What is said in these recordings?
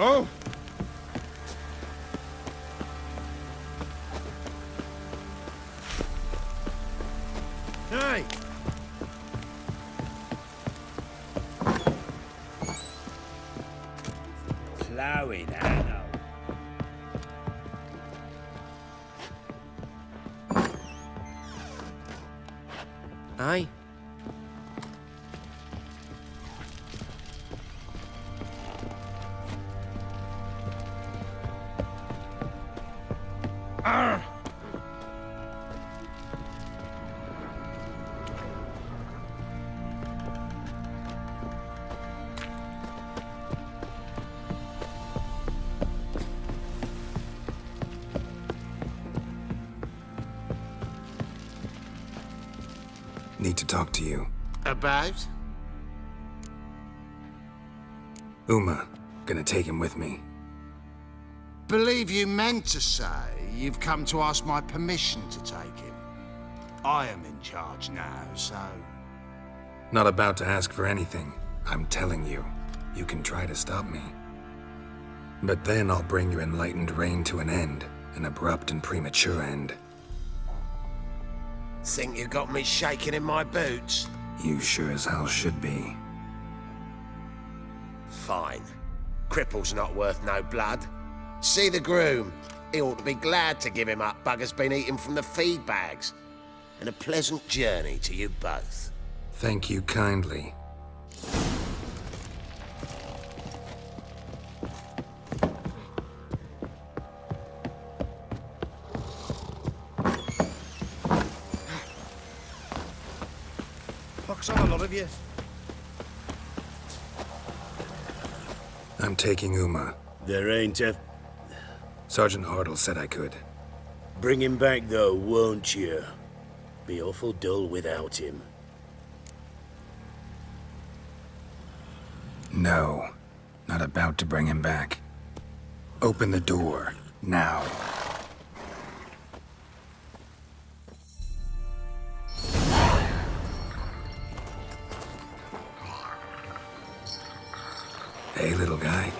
Oh! Hey! Ploughing, Anno. Aye. Need to talk to you. About? Uma. Gonna take him with me. Believe you meant to say you've come to ask my permission to take him. I am in charge now, so... Not about to ask for anything. I'm telling you. You can try to stop me. But then I'll bring your enlightened reign to an end. An abrupt and premature end. Think you got me shaking in my boots? You sure as hell should be. Fine. Cripple's not worth no blood. See the groom. He ought to be glad to give him up. Bugger's been eating from the feed bags. And a pleasant journey to you both. Thank you kindly. Fuck's on a lot of you. I'm taking Uma. There ain't a... Sergeant Hartle said I could. Bring him back though, won't you? Be awful dull without him. No. Not about to bring him back. Open the door. Now. Hey, little guy.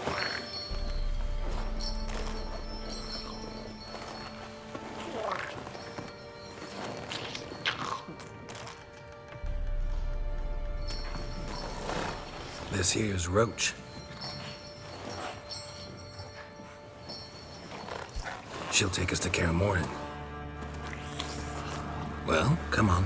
This here's Roach. She'll take us to Kaer Morhen. Well, come on.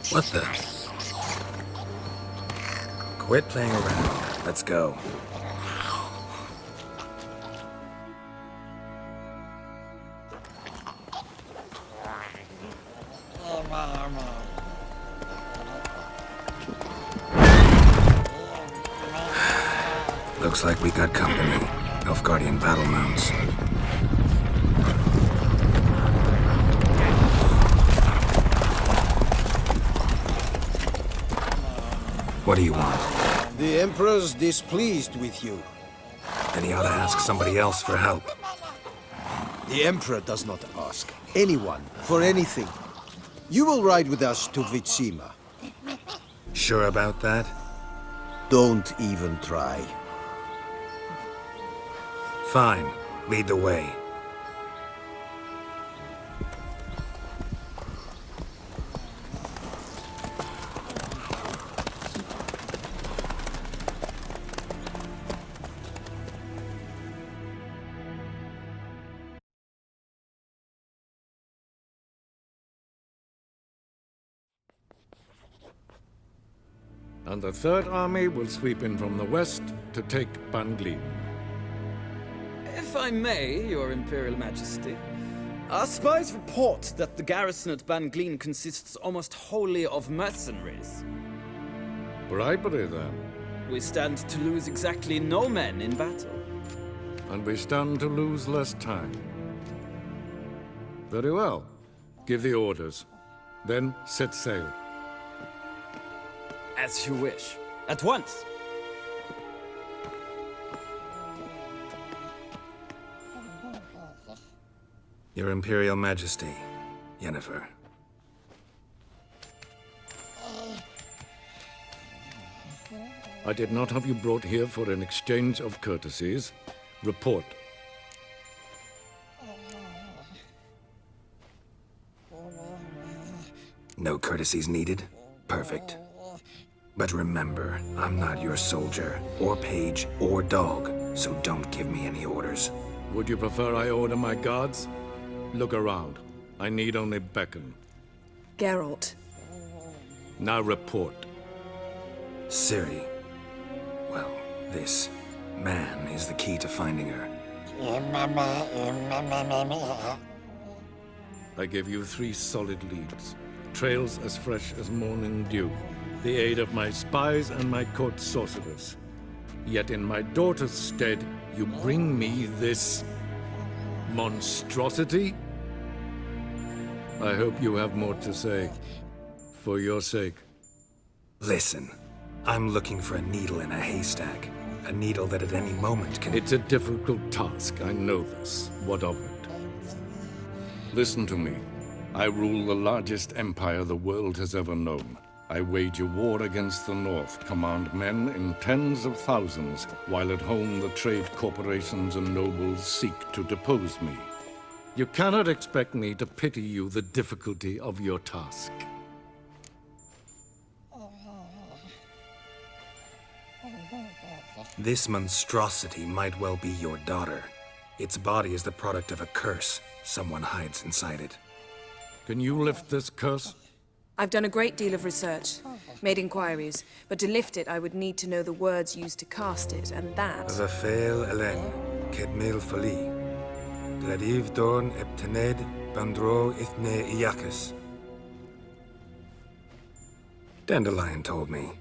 What the? Quit playing around. Let's go. Looks like we got company. Nilfgaardian battle mounts. What do you want? The Emperor's displeased with you. Then he ought to ask somebody else for help. The Emperor does not ask anyone for anything. You will ride with us to WİTHCER. Sure about that? Don't even try. Fine. Lead the way. And the Third Army will sweep in from the west to take Ban. If I may, Your Imperial Majesty, our spies report that the garrison at Ban consists almost wholly of mercenaries. Bribery, then. We stand to lose exactly no men in battle. And we stand to lose less time. Very well. Give the orders. Then set sail. As you wish. At once! Your Imperial Majesty, Yennefer. I did not have you brought here for an exchange of courtesies. Report. No courtesies needed? Perfect. But remember, I'm not your soldier, or page, or dog, so don't give me any orders. Would you prefer I order my guards? Look around. I need only beckon. Geralt. Now report. Ciri. Well, this man is the key to finding her. I give you 3 solid leads. Trails as fresh as morning dew. The aid of my spies and my court sorcerers. Yet in my daughter's stead, you bring me this monstrosity? I hope you have more to say. For your sake. Listen, I'm looking for a needle in a haystack. A needle that at any moment can... It's a difficult task, I know this. What of it? Listen to me. I rule the largest empire the world has ever known. I wage a war against the North, command men in tens of thousands, while at home the trade corporations and nobles seek to depose me. You cannot expect me to pity you the difficulty of your task. This monstrosity might well be your daughter. Its body is the product of a curse. Someone hides inside it. Can you lift this curse? I've done a great deal of research, made inquiries, but to lift it I would need to know the words used to cast it, and that... Rafael Elen, Kedmil Fali. Gladiv Dorn Eptened Bandro Ithne Iacus. Dandelion told me.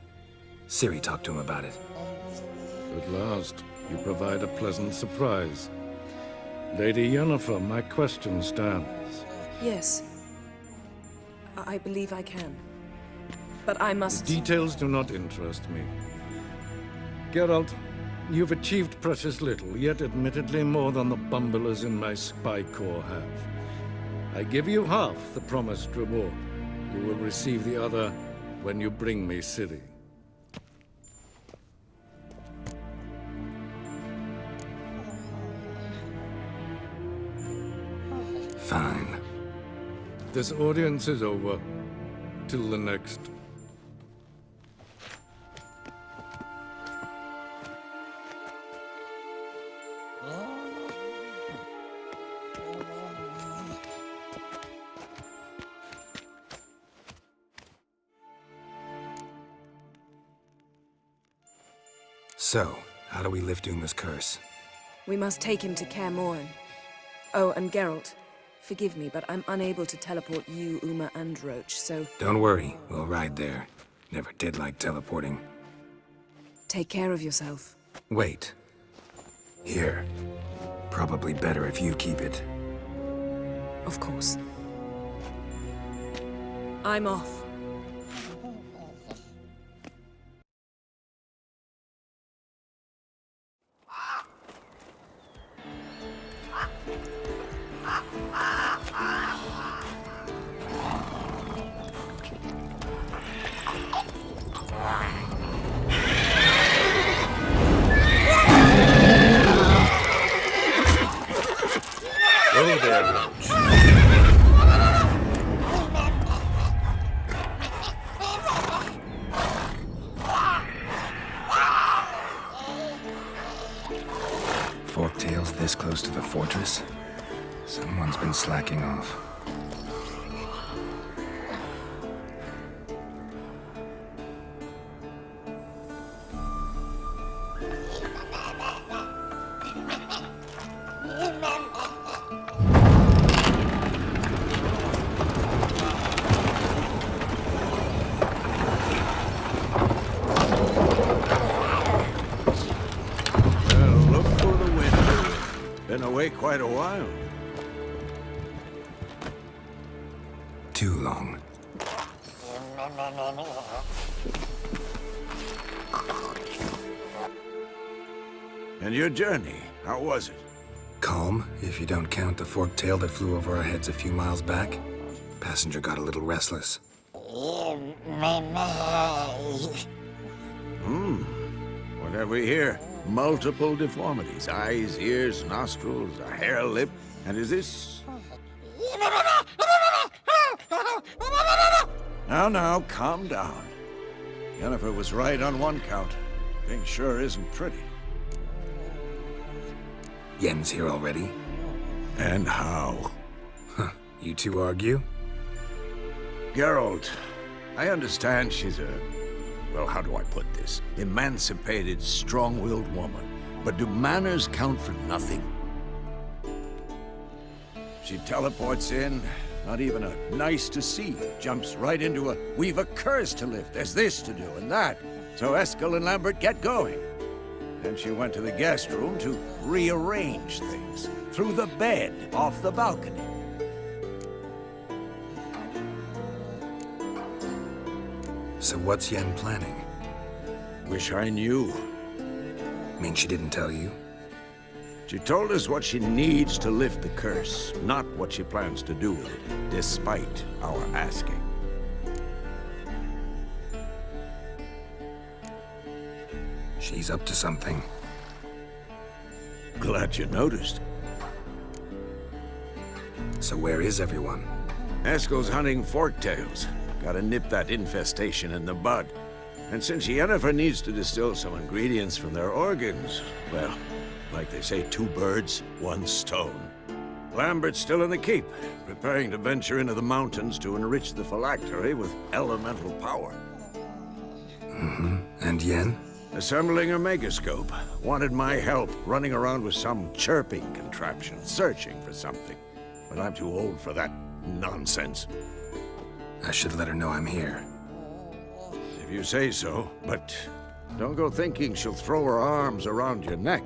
Ciri talked to him about it. At last, you provide a pleasant surprise. Lady Yennefer, my question stands. Yes. I believe I can. But I must... Details do not interest me. Geralt, you've achieved precious little, yet admittedly more than the bumblers in my spy corps have. I give you half the promised reward. You will receive the other when you bring me Ciri. Fine. This audience is over. Till the next. So, how do we lift Uma's curse? We must take him to Kaer Morhen. Oh, and Geralt, forgive me, but I'm unable to teleport you, Uma, and Roach, so... Don't worry, we'll ride there. Never did like teleporting. Take care of yourself. Wait. Here. Probably better if you keep it. Of course. I'm off. Oh, there, Roach. Forktails this close to the fortress? Someone's been slacking off. Been away quite a while. too long. And your journey, how was it? Calm, if you don't count the forked tail that flew over our heads a few miles back. Passenger got a little restless. What have we here? Multiple deformities. Eyes, ears, nostrils, a hair lip. And is this... Now, calm down. Jennifer was right on one count. Thing sure isn't pretty. Yen's here already? And how? Huh. You two argue? Geralt, I understand she's a... well, how do I put this? Emancipated, strong-willed woman. But do manners count for nothing? She teleports in, not even a nice to see. Jumps right into a, we've a curse to lift, there's this to do and that. So Eskel and Lambert get going. Then she went to the guest room to rearrange things. Through the bed, off the balcony. So what's Yen planning? Wish I knew. Mean she didn't tell you? She told us what she needs to lift the curse, not what she plans to do with it, despite our asking. She's up to something. Glad you noticed. So where is everyone? Eskel's hunting forktails. Gotta nip that infestation in the bud. And since Yennefer needs to distill some ingredients from their organs, well, like they say, 2 birds, 1 stone. Lambert's still in the keep, preparing to venture into the mountains to enrich the phylactery with elemental power. Mm-hmm. And Yen? Assembling a megascope. Wanted my help running around with some chirping contraption, searching for something. But I'm too old for that nonsense. I should let her know I'm here. If you say so, but don't go thinking she'll throw her arms around your neck.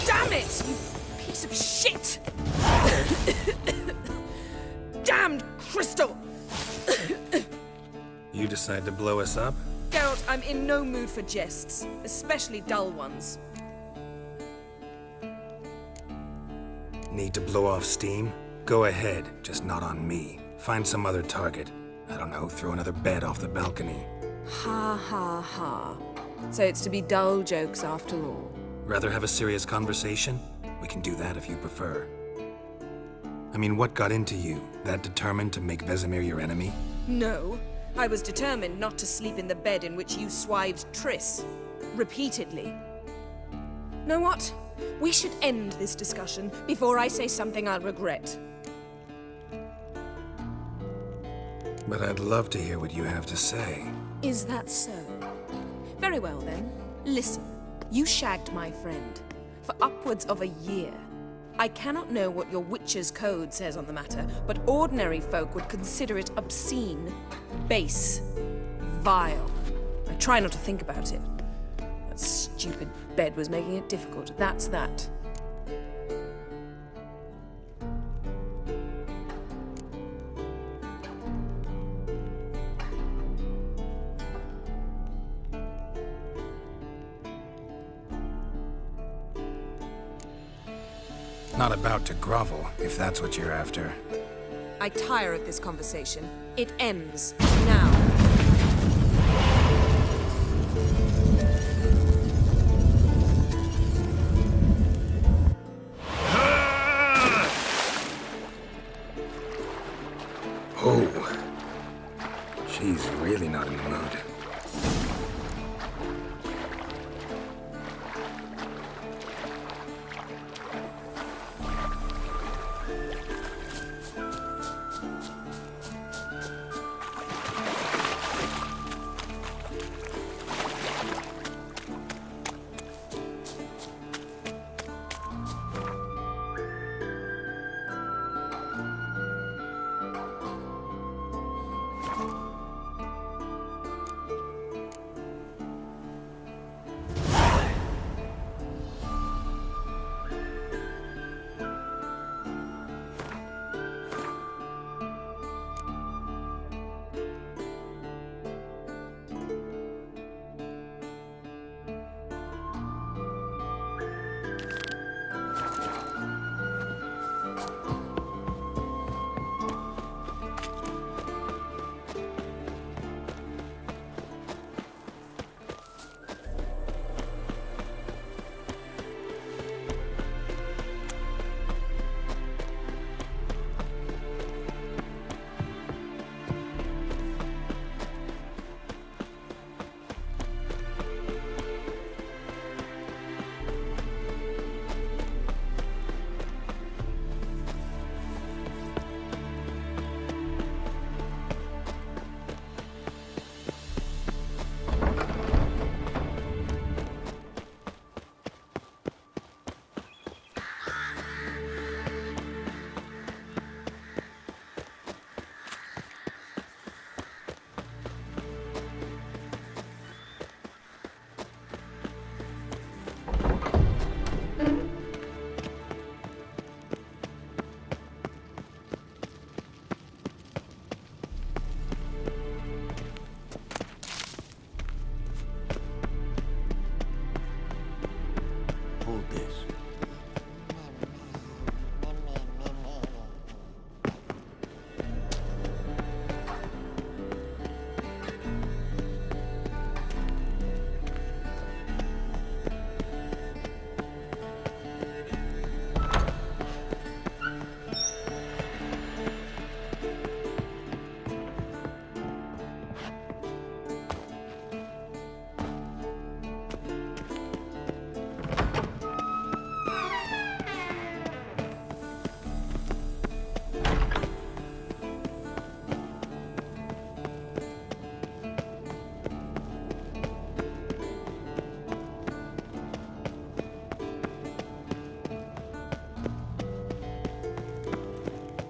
Damn it, you piece of shit! Damned crystal! You decide to blow us up? Geralt, I'm in no mood for jests, especially dull ones. Need to blow off steam? Go ahead, just not on me. Find some other target. I don't know, throw another bed off the balcony. Ha ha ha. So it's to be dull jokes after all. Rather have a serious conversation? We can do that if you prefer. I mean, what got into you? That determined to make Vesemir your enemy? No, I was determined not to sleep in the bed in which you swived Triss. Repeatedly. Know what? We should end this discussion before I say something I'll regret. But I'd love to hear what you have to say. Is that so? Very well then. Listen, you shagged my friend for upwards of a year. I cannot know what your Witcher's code says on the matter, but ordinary folk would consider it obscene, base, vile. I try not to think about it. That stupid bed was making it difficult. That's that. Not about to grovel, if that's what you're after. I tire of this conversation. It ends now. Oh. She's really not in the mood.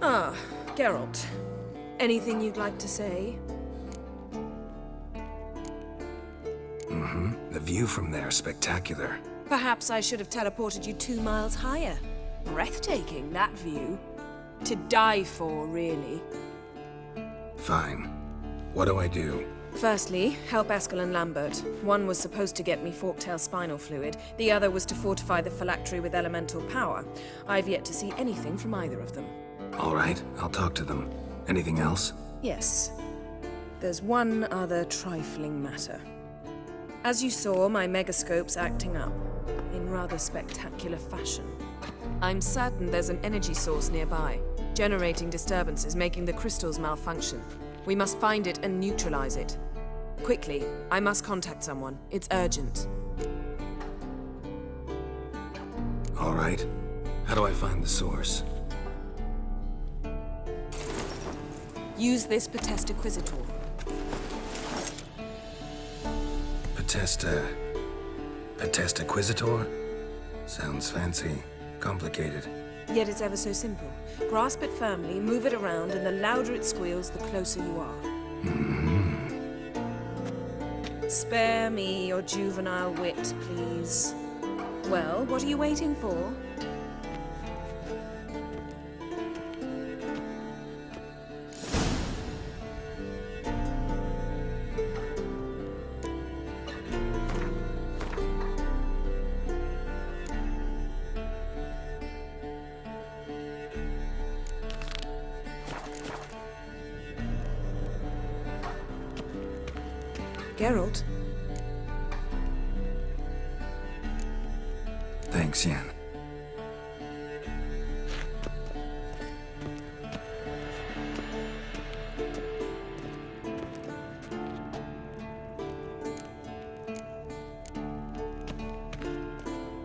Ah, Geralt. Anything you'd like to say? The view from there is spectacular. Perhaps I should have teleported you 2 miles higher. Breathtaking, that view. To die for, really. Fine. What do I do? Firstly, help Eskel and Lambert. One was supposed to get me forktail spinal fluid. The other was to fortify the phylactery with elemental power. I've yet to see anything from either of them. All right, I'll talk to them. Anything else? Yes. There's one other trifling matter. As you saw, my megascope's acting up. In rather spectacular fashion. I'm certain there's an energy source nearby, generating disturbances, making the crystals malfunction. We must find it and neutralize it. Quickly, I must contact someone. It's urgent. All right. How do I find the source? Use this Potestaquizitor. Potestaquizitor? Sounds fancy. Complicated. Yet it's ever so simple. Grasp it firmly, move it around, and the louder it squeals, the closer you are. Spare me your juvenile wit, please. Well, what are you waiting for? Geralt? Thanks, Yen.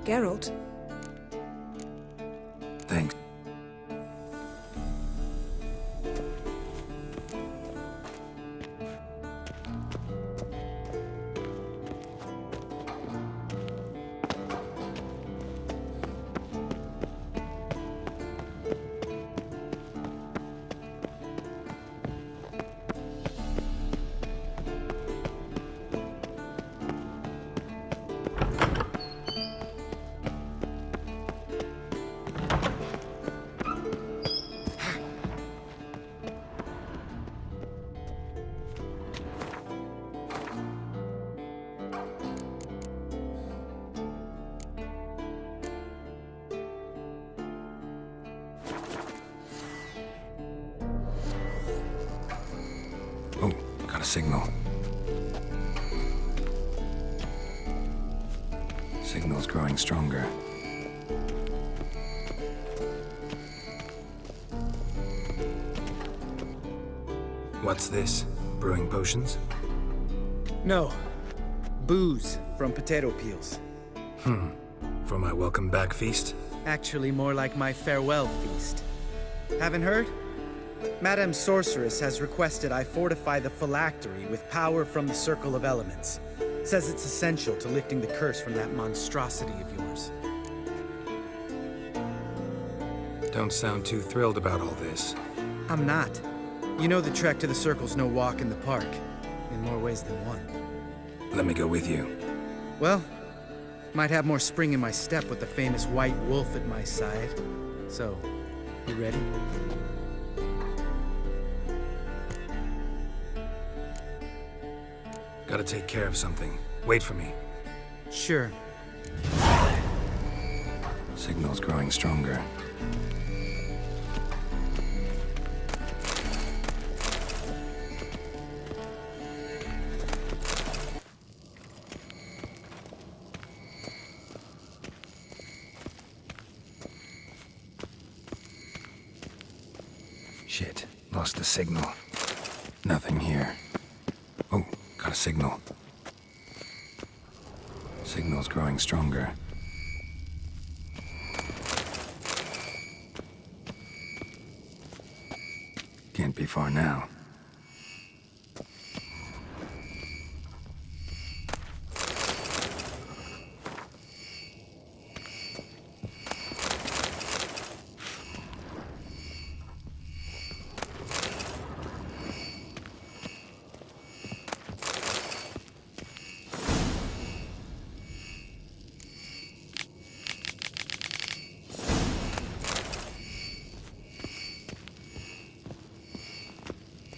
Geralt? Thanks. Oh, got a signal. Signal's growing stronger. What's this? Brewing potions? No. Booze from potato peels. For my welcome back feast? Actually more like my farewell feast. Haven't heard? Madame Sorceress has requested I fortify the phylactery with power from the Circle of Elements. Says it's essential to lifting the curse from that monstrosity of yours. Don't sound too thrilled about all this. I'm not. You know the trek to the Circle's no walk in the park. In more ways than one. Let me go with you. Well, might have more spring in my step with the famous white wolf at my side. So, you ready? Gotta take care of something. Wait for me. Sure. Signal's growing stronger. Shit, lost the signal. Nothing here. Oh, got a signal. Signal's growing stronger. Can't be far now.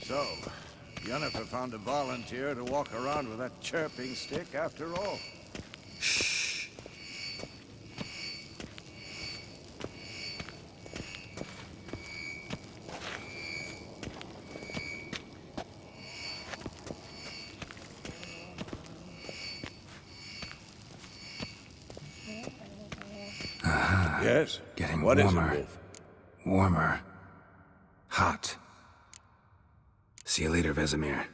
So, Yennefer found a volunteer to walk around with that chirping stick after all. Shh. Yes? Getting What is it, warmer. Wolf? Warmer. Hot. See you later, Vesemir.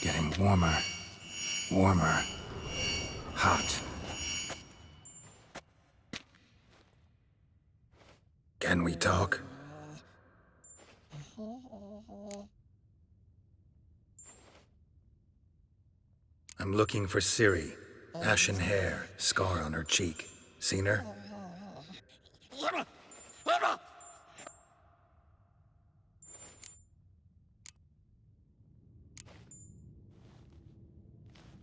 Getting warmer. Warmer. Hot. Can we talk? I'm looking for Ciri. Ashen hair, scar on her cheek. Seen her?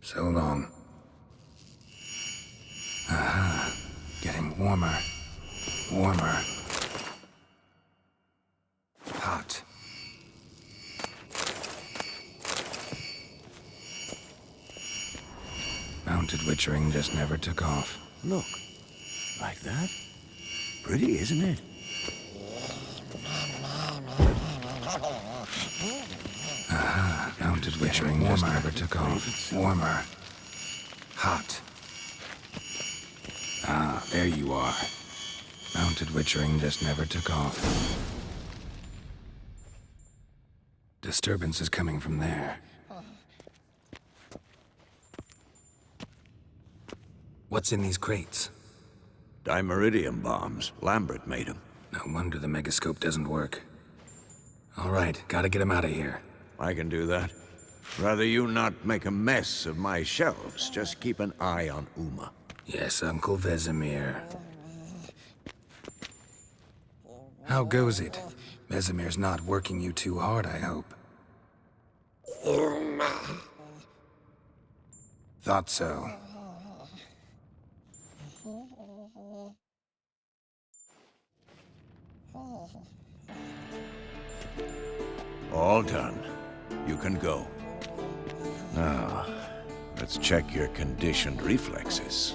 So long. Getting warmer. Warmer. Hot. Mounted witchering just never took off. Look. Like that? Pretty, isn't it? Mounted witchering just never took off. Warmer. Hot. Ah, there you are. Mounted witchering just never took off. Disturbance is coming from there. What's in these crates? Dimeridium bombs. Lambert made them. No wonder the megascope doesn't work. All right, gotta get him out of here. I can do that. Rather you not make a mess of my shelves. Just keep an eye on Uma. Yes, Uncle Vesemir. How goes it? Vesemir's not working you too hard, I hope. Thought so. All done. You can go. Now, let's check your conditioned reflexes.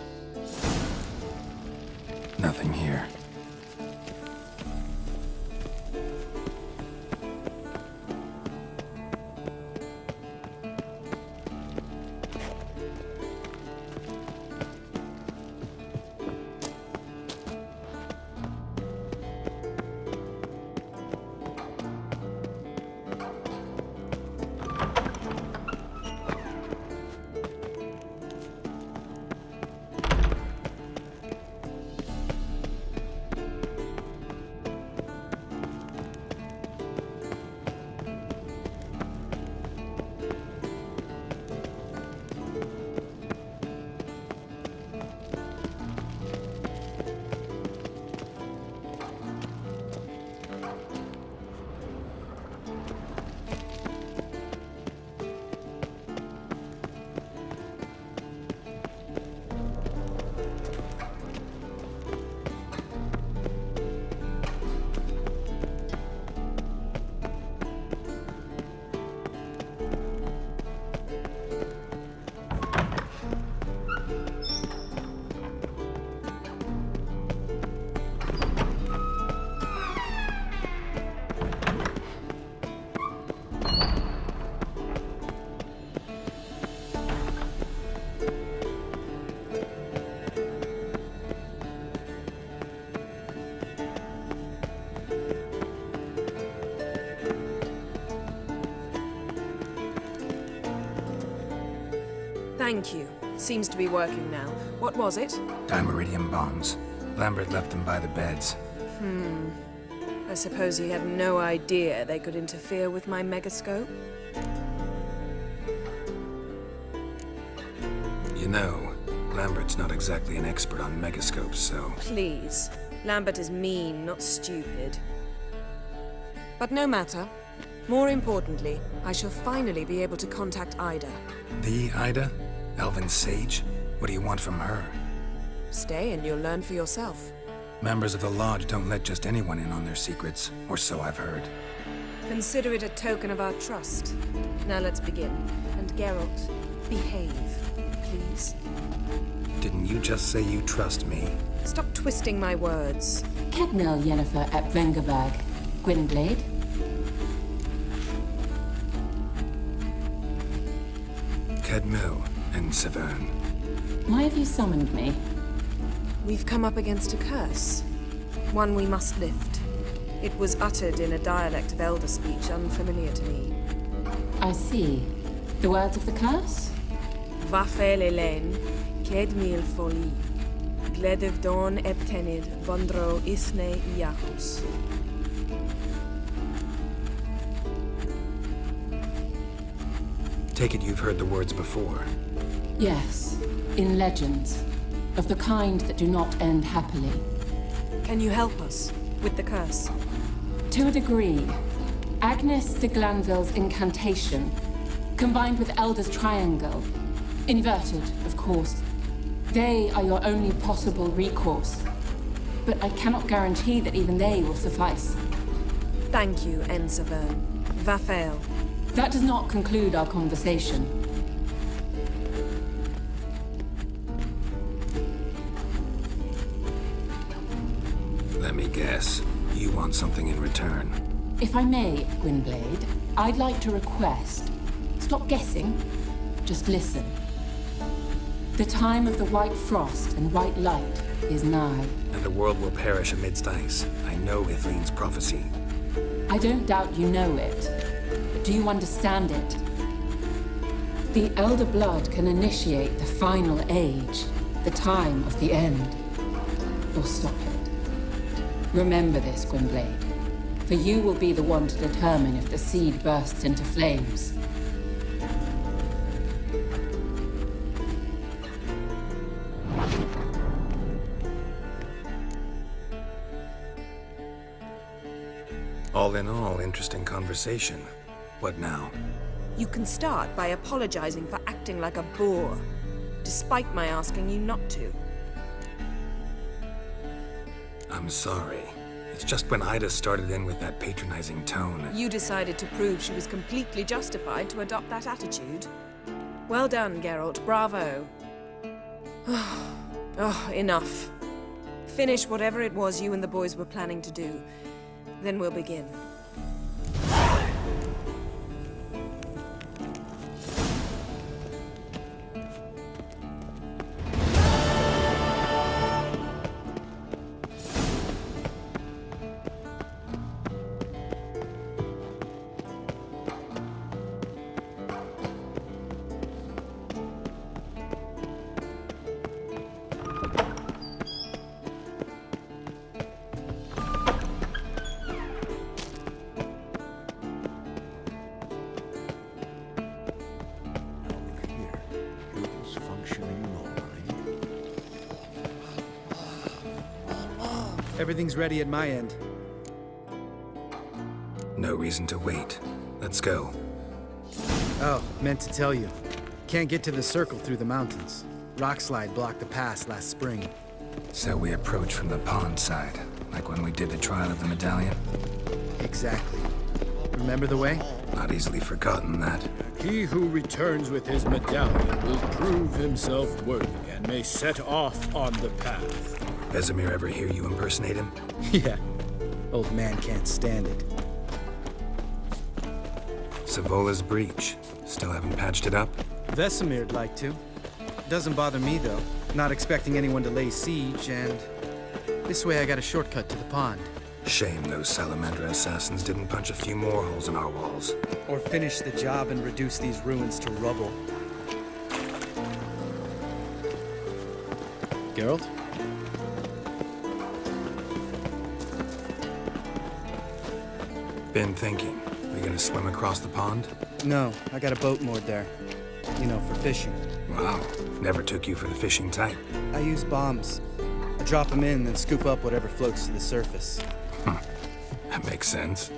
Nothing here. Thank you. Seems to be working now. What was it? Dimeridium bombs. Lambert left them by the beds. I suppose he had no idea they could interfere with my megascope? You know, Lambert's not exactly an expert on megascopes, so... Please. Lambert is mean, not stupid. But no matter. More importantly, I shall finally be able to contact Ida. The Ida? Elven Sage? What do you want from her? Stay and you'll learn for yourself. Members of the Lodge don't let just anyone in on their secrets, or so I've heard. Consider it a token of our trust. Now let's begin. And Geralt, behave, please. Didn't you just say you trust me? Stop twisting my words. Kednel Yennefer at Vengerberg. Gwynblade. Kedmil and Severn. Why have you summoned me? We've come up against a curse. One we must lift. It was uttered in a dialect of elder speech unfamiliar to me. I see. The words of the curse? Vafel Elen, Ked mil foli, Gledev don ebtenid, Bondro isne iacus. Take it you've heard the words before. Yes, in legends. Of the kind that do not end happily. Can you help us with the curse? To a degree. Agnes de Glanville's incantation, combined with Elder's triangle, inverted, of course. They are your only possible recourse. But I cannot guarantee that even they will suffice. Thank you, En Saverne. Vafel. That does not conclude our conversation. Let me guess. You want something in return. If I may, Gwynblade, I'd like to request. Stop guessing. Just listen. The time of the white frost and white light is nigh. And the world will perish amidst ice. I know Ithleen's prophecy. I don't doubt you know it. But do you understand it? The Elder Blood can initiate the final age, the time of the end. Or stop it. Remember this, Gwynblade. For you will be the one to determine if the seed bursts into flames. All in all, interesting conversation. What now? You can start by apologizing for acting like a boor, despite my asking you not to. I'm sorry. It's just when Ida started in with that patronizing tone. You decided to prove she was completely justified to adopt that attitude. Well done, Geralt. Bravo. Oh, enough. Finish whatever it was you and the boys were planning to do. Then we'll begin. Everything's ready at my end. No reason to wait. Let's go. Oh, meant to tell you. Can't get to the circle through the mountains. Rockslide blocked the pass last spring. So we approach from the pond side, like when we did the trial of the medallion? Exactly. Remember the way? Not easily forgotten, that. He who returns with his medallion will prove himself worthy and may set off on the path. Vesemir ever hear you impersonate him? Yeah. Old man can't stand it. Savola's breach. Still haven't patched it up? Vesemir'd like to. Doesn't bother me, though. Not expecting anyone to lay siege, and this way I got a shortcut to the pond. Shame those Salamander assassins didn't punch a few more holes in our walls. Or finish the job and reduce these ruins to rubble. Geralt? Been thinking. We gonna swim across the pond? No, I got a boat moored there. You know, for fishing. Wow. Never took you for the fishing type. I use bombs. I drop them in, then scoop up whatever floats to the surface. That makes sense.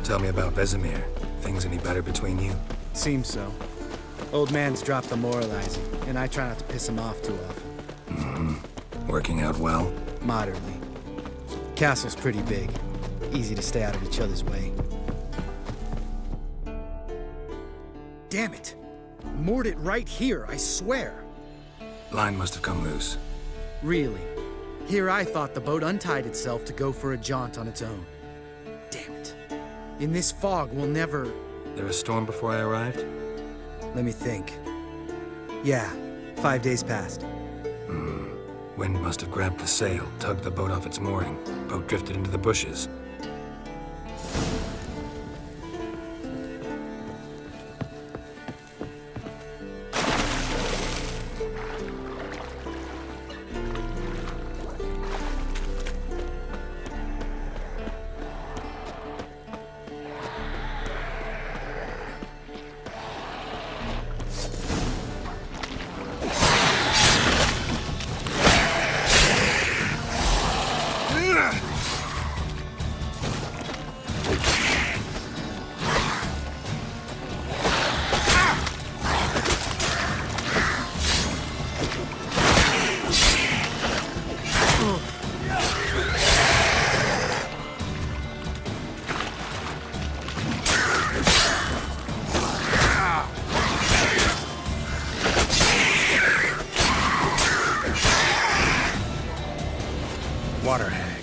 Tell me about Vesemir. Things any better between you? Seems so. Old man's dropped the moralizing, and I try not to piss him off too often. Working out well? Moderately. Castle's pretty big. Easy to stay out of each other's way. Damn it! Moored it right here, I swear! Line must have come loose. Really? Here I thought the boat untied itself to go for a jaunt on its own. Damn it. In this fog, we'll never... There a storm before I arrived? Let me think. Yeah, 5 days passed. Wind must have grabbed the sail, tugged the boat off its mooring. Boat drifted into the bushes. Water hag.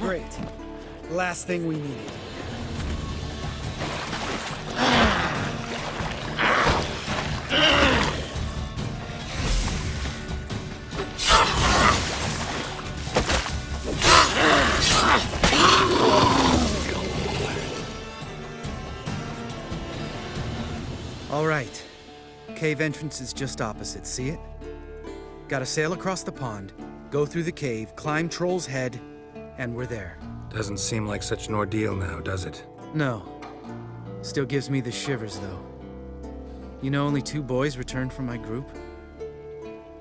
Great. Last thing we needed. All right. Cave entrance is just opposite, see it? Gotta sail across the pond, go through the cave, climb Troll's Head, and we're there. Doesn't seem like such an ordeal now, does it? No. Still gives me the shivers, though. You know only 2 boys returned from my group?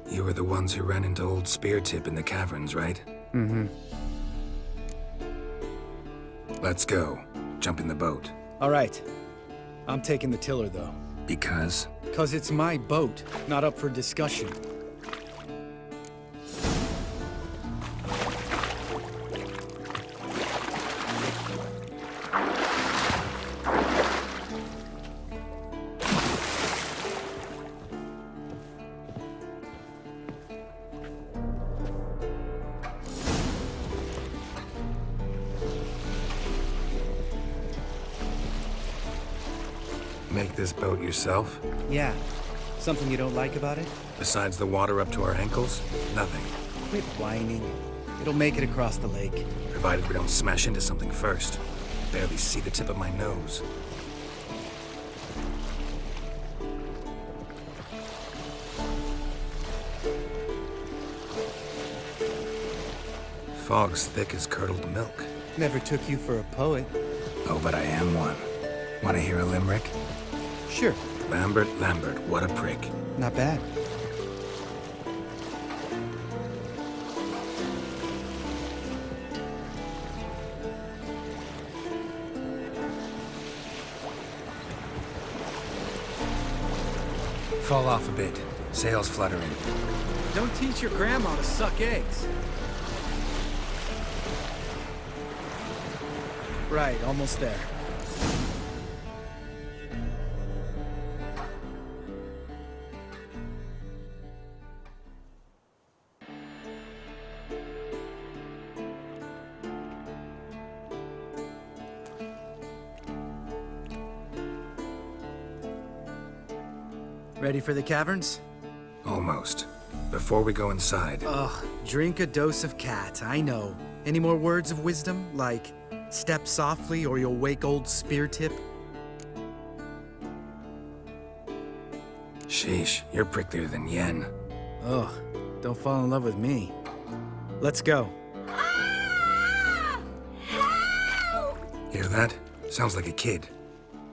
You were the ones who ran into old Speartip in the caverns, right? Mm-hmm. Let's go. Jump in the boat. All right. I'm taking the tiller, though. Because? 'Cause it's my boat, not up for discussion. Make this boat yourself? Yeah. Something you don't like about it? Besides the water up to our ankles? Nothing. Quit whining. It'll make it across the lake. Provided we don't smash into something first. Barely see the tip of my nose. Fog's thick as curdled milk. Never took you for a poet. Oh, but I am one. Want to hear a limerick? Sure. Lambert, Lambert, what a prick. Not bad. Fall off a bit. Sails fluttering. Don't teach your grandma to suck eggs. Right, almost there. Ready for the caverns? Almost. Before we go inside... Ugh, drink a dose of cat, I know. Any more words of wisdom, like, step softly or you'll wake old Speartip? Sheesh, you're pricklier than Yen. Ugh, don't fall in love with me. Let's go. Hear that? Sounds like a kid.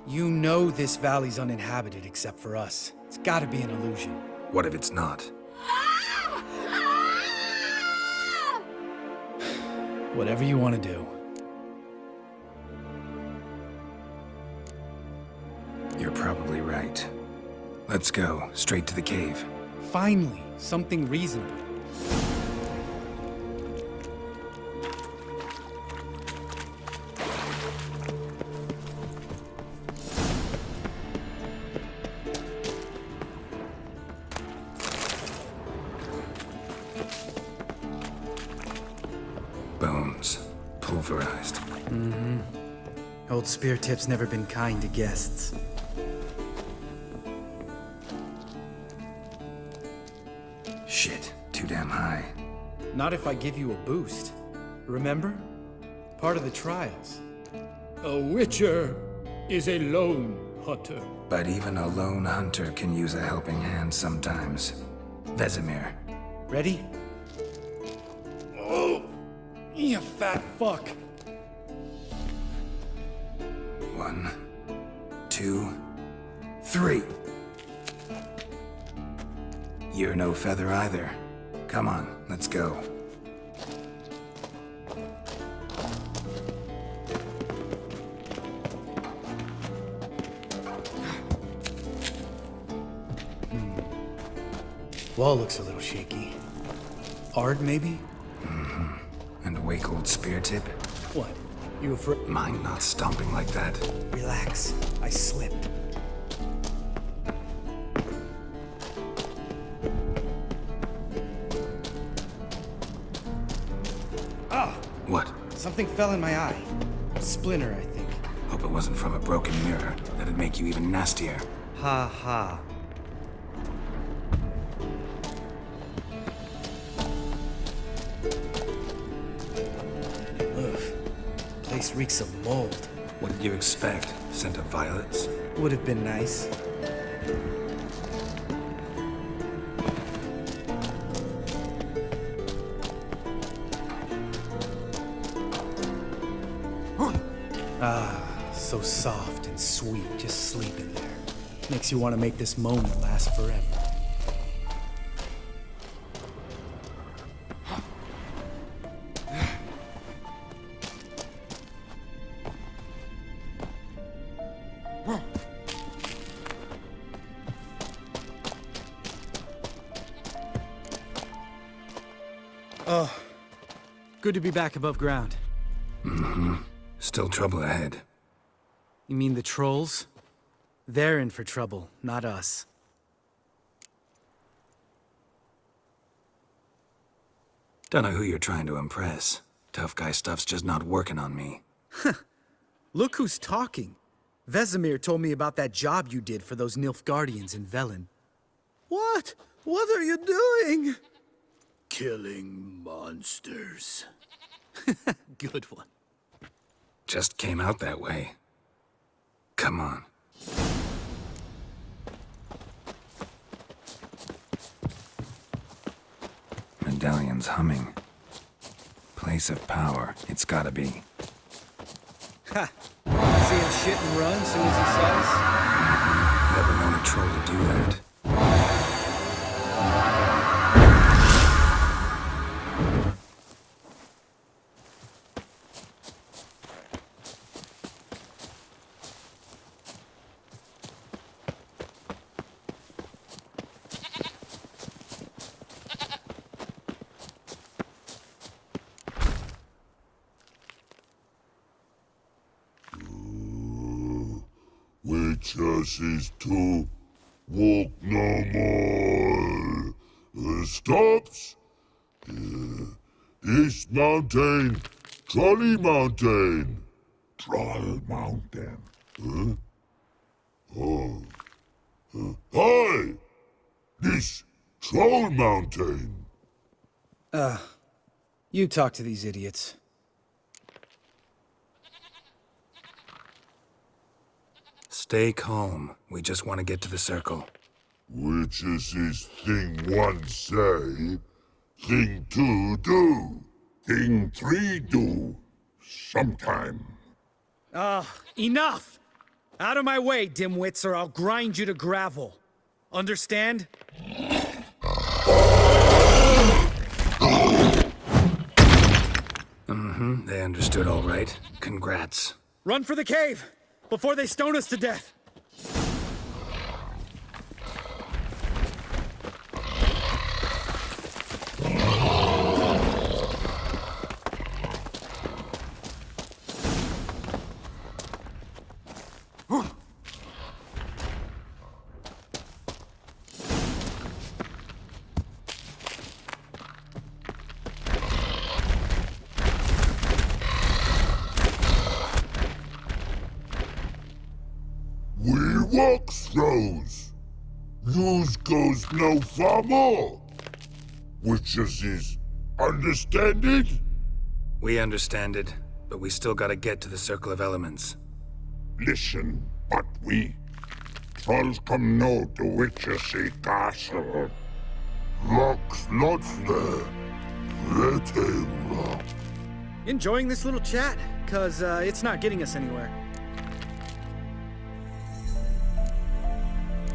You know this valley's uninhabited except for us. It's gotta be an illusion. What if it's not? Whatever you want to do. Let's go, straight to the cave. Finally, something reasonable. Bones. Pulverized. Mm-hmm. Old Spear Tip's never been kind to guests. Shit, too damn high. Not if I give you a boost. Remember? Part of the trials. A witcher is a lone hunter. But even a lone hunter can use a helping hand sometimes. Vesemir. Ready? Oh! You fat fuck! 1, 2, 3. You're no feather either. Come on, let's go. Wall looks a little shaky. Ard, maybe? Mm-hmm. And awake old Spear Tip? What? You afraid? Mind not stomping like that. Relax. I slipped. Ah! What? Something fell in my eye. A splinter, I think. Hope it wasn't from a broken mirror. That'd make you even nastier. Ha ha. Ugh. Place reeks of mold. What did you expect? Scent of violets? Would have been nice. Ah, so soft and sweet, just sleeping there. Makes you want to make this moment last forever. Oh, good to be back above ground. Mm-hmm. Still trouble ahead. You mean the trolls? They're in for trouble, not us. Don't know who you're trying to impress. Tough guy stuff's just not working on me. Look who's talking. Vesemir told me about that job you did for those Nilfgaardians in Velen. What? What are you doing? Killing monsters. Good one. Just came out that way. Come on. Medallion's humming. Place of power, it's gotta be. Ha! See him shit and run soon as he says? Never known a troll to do that. Witches is to walk no more. Stops. East Mountain, Trolley Mountain. Troll Mountain. Huh? Oh. Hi! This Troll Mountain. You talk to these idiots. Stay calm. We just want to get to the circle. Witches is thing one say, thing two do, thing three do, sometime. Enough! Out of my way, dimwits, or I'll grind you to gravel. Understand? Mm-hmm, they understood all right. Congrats. Run for the cave! Before they stone us to death! works throws. Use goes no far more. Witches is understand it? We understand it, but we still gotta get to the Circle of Elements. Listen, but we trolls come no to Witcher Castle. Rocks lots there. Pretty rock. Enjoying this little chat? Cause it's not getting us anywhere.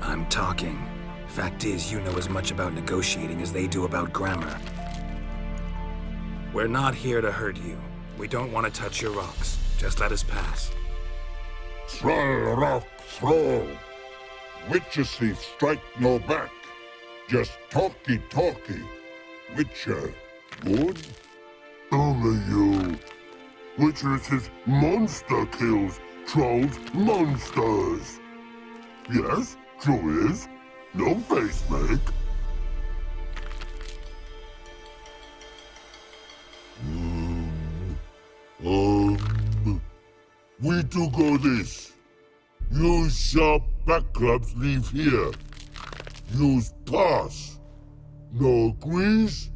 I'm talking. Fact is, you know as much about negotiating as they do about grammar. We're not here to hurt you. We don't want to touch your rocks. Just let us pass. Troll rock throw. Witches strike no back. Just talky. Witcher, good? Only you. Witches is monster kills. Trolls monsters. Yes, true is. No face make. We do go this. Use sharp back clubs leave here. Use pass. No agrees?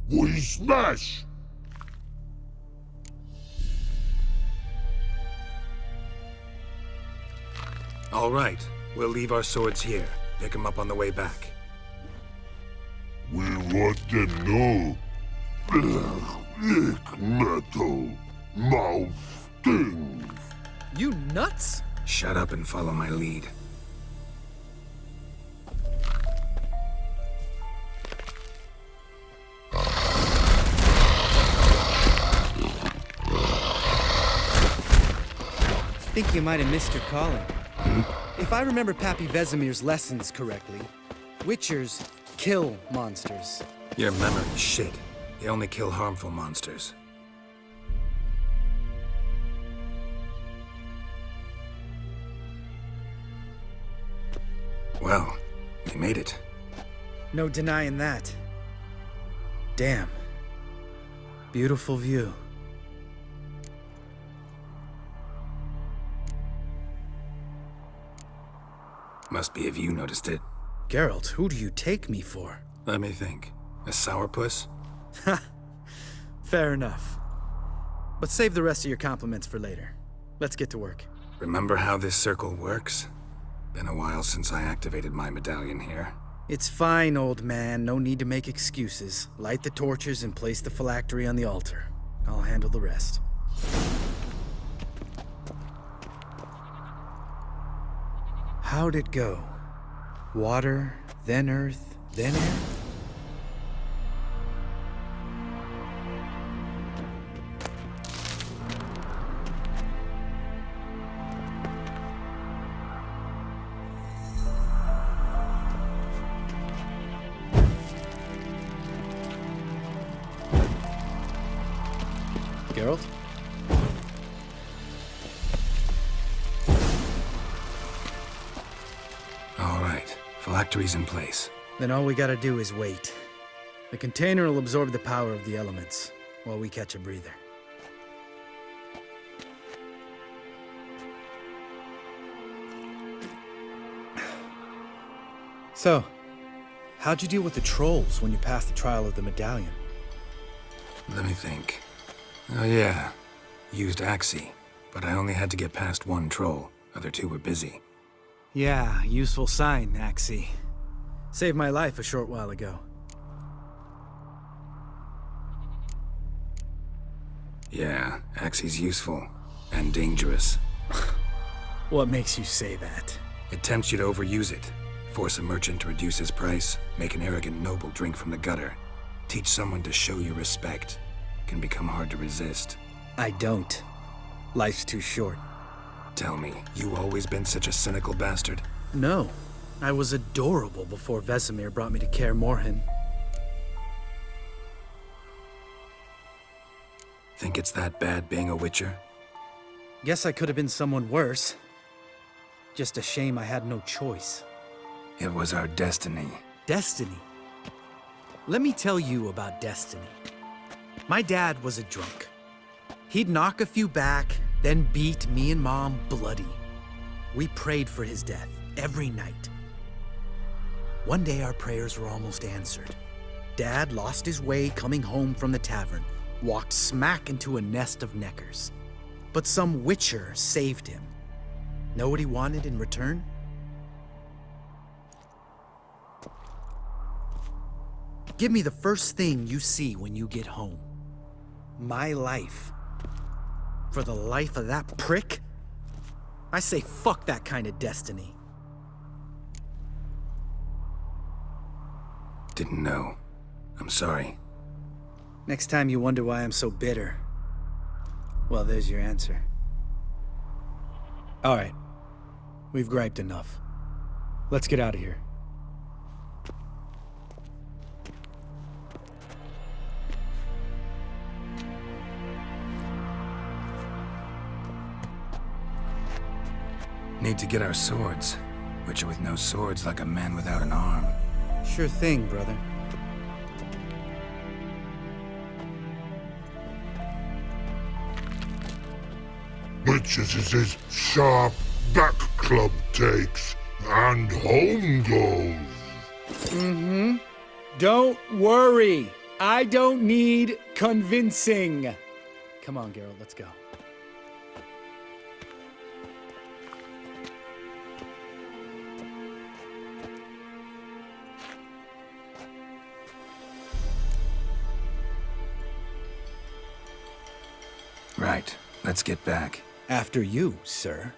We smash. All right, we'll leave our swords here. Pick them up on the way back. We want to know. Ick metal. Mouth stings. You nuts? Shut up and follow my lead. Think you might have missed your calling. If I remember Pappy Vesemir's lessons correctly, Witchers kill monsters. Your memory's shit. They only kill harmful monsters. Well, we made it. No denying that. Damn. Beautiful view. Must be if you noticed it. Geralt, who do you take me for? Let me think. A sourpuss? Ha! Fair enough. But save the rest of your compliments for later. Let's get to work. Remember how this circle works? Been a while since I activated my medallion here. It's fine, old man. No need to make excuses. Light the torches and place the phylactery on the altar. I'll handle the rest. How'd it go? Water, then earth, then air? Geralt? All right, phylactery's in place. Then all we gotta do is wait. The container will absorb the power of the elements, while we catch a breather. So, how'd you deal with the trolls when you passed the trial of the medallion? Let me think. Oh yeah, used Axii, but I only had to get past one troll. Other two were busy. Yeah, useful sign, Axii. Saved my life a short while ago. Yeah, Axii's useful. And dangerous. What makes you say that? It tempts you to overuse it. Force a merchant to reduce his price, make an arrogant noble drink from the gutter. Teach someone to show you respect. Can become hard to resist. I don't. Life's too short. Tell me, you always been such a cynical bastard? No. I was adorable before Vesemir brought me to Kaer Morhen. Think it's that bad being a Witcher? Guess I could have been someone worse. Just a shame I had no choice. It was our destiny. Destiny? Let me tell you about destiny. My dad was a drunk. He'd knock a few back, then beat me and Mom bloody. We prayed for his death every night. One day our prayers were almost answered. Dad lost his way coming home from the tavern, walked smack into a nest of neckers. But some witcher saved him. Know what he wanted in return? Give me the first thing you see when you get home. My life. For the life of that prick? I say fuck that kind of destiny. Didn't know. I'm sorry. Next time you wonder why I'm so bitter, well, there's your answer. All right. We've griped enough. Let's get out of here. Need to get our swords. Witcher with no swords like a man without an arm. Sure thing, brother. Witches is his sharp back club takes, and home goes. Don't worry. I don't need convincing. Come on, Geralt, let's go. Right. Let's get back. After you, sir.